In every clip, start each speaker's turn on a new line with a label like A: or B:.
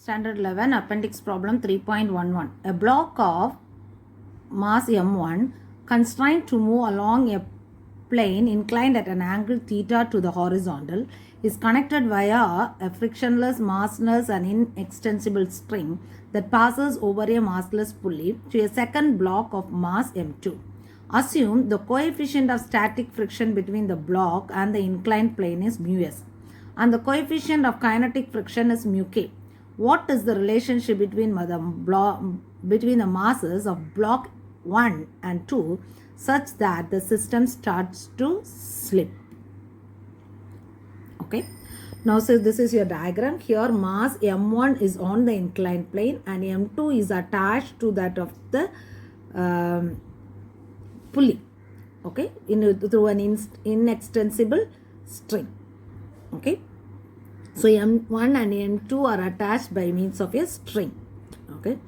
A: Standard 11 Appendix Problem 3.11. A block of mass m1 constrained to move along a plane inclined at an angle theta to the horizontal is connected via a frictionless, massless and inextensible string that passes over a massless pulley to a second block of mass m2. Assume the coefficient of static friction between the block and the inclined plane is mu s and the coefficient of kinetic friction is mu k. What is the relationship between the masses of block 1 and 2 such that the system starts to slip? Okay. Now, so this is your diagram. Here mass m1 is on the inclined plane and m2 is attached to that of the pulley. Okay. Through an inextensible string. Okay. So M1 and M2 are attached by means of a string. Okay.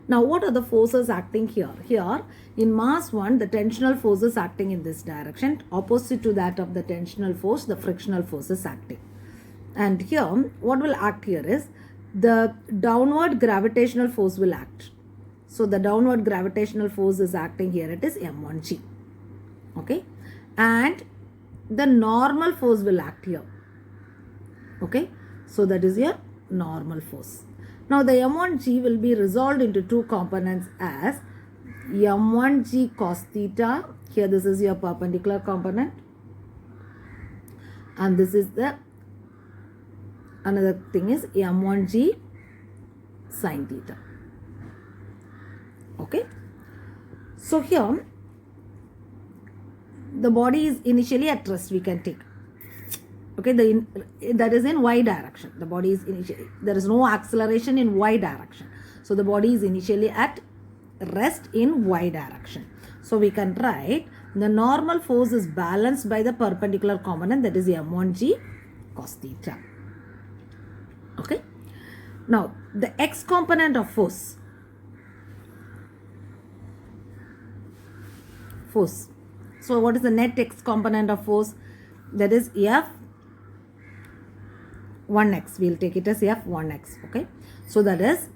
A: Now what are the forces acting here? Here in mass 1, the tensional force is acting in this direction. Opposite to that of the tensional force, the frictional force is acting. And here what will act here is the downward gravitational force will act. So the downward gravitational force is acting here. It is M1G. Okay. And the normal force will act here. Okay. So that is your normal force. Now the M1G will be resolved into two components as M1G cos theta. Here this is your perpendicular component. And this is the another thing is M1G sin theta. Okay. So here the body is initially at rest, we can take. Okay, that is in y direction. The body is initially, there is no acceleration in y direction. So the body is initially at rest in y direction. So we can write the normal force is balanced by the perpendicular component, that is M1G cos theta. Okay. Now the x component of force. So what is the net x component of force? That is F1x. We'll take it as F1x. Okay. So that is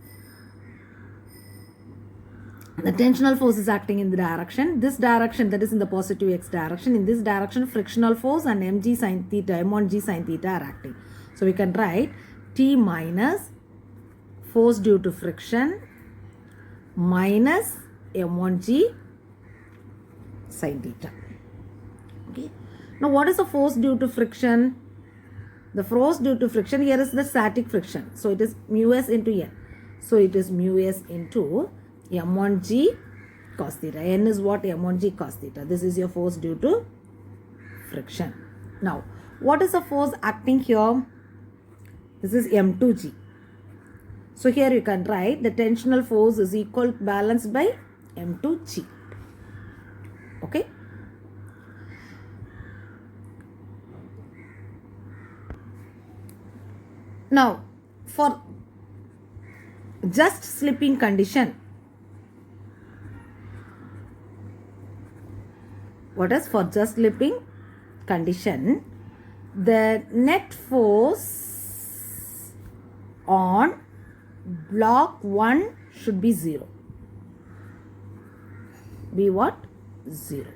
A: the tensional force is acting in the direction. This direction, that is in the positive x direction. In this direction, frictional force and mg sin theta, M1g sin theta are acting. So we can write T minus force due to friction minus M1g sin theta. Okay. Now what is the force due to friction? The force due to friction here is the static friction. So it is mu s into n. So it is mu s into M1g cos theta. N is what? M1g cos theta. This is your force due to friction. Now what is the force acting here? This is M2g. So here you can write the tensional force is equal balanced by M2g. Okay. Now, for just slipping condition, what is for just slipping condition? The net force on block 1 should be 0. Be what? 0.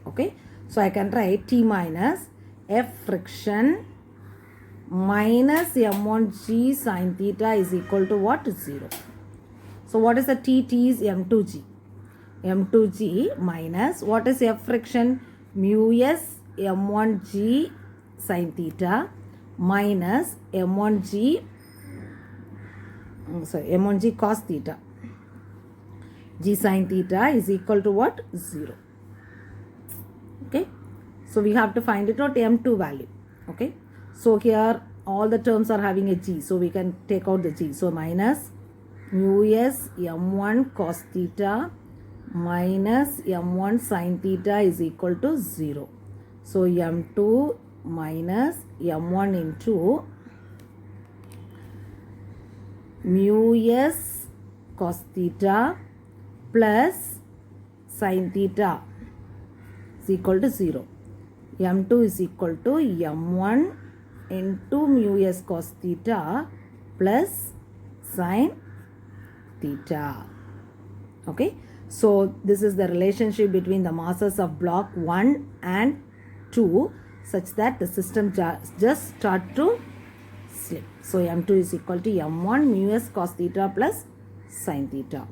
A: Okay. So I can write T minus F friction minus M1G sin theta is equal to what? 0. So what is the T? T is M2G. M2G minus what is F friction? Mu s M1G sin theta minus M1G cos theta. G sin theta is equal to what? 0. Okay. So we have to find it out M2 value. Okay. So here all the terms are having a G. So we can take out the G. So minus mu s M1 cos theta minus M1 sin theta is equal to 0. So M2 minus M1 into mu s cos theta plus sin theta is equal to 0. M2 is equal to M1 into mu s cos theta plus sine theta. Okay, so this is the relationship between the masses of block 1 and 2 such that the system just start to slip. So m2 is equal to m1 mu s cos theta plus sine theta.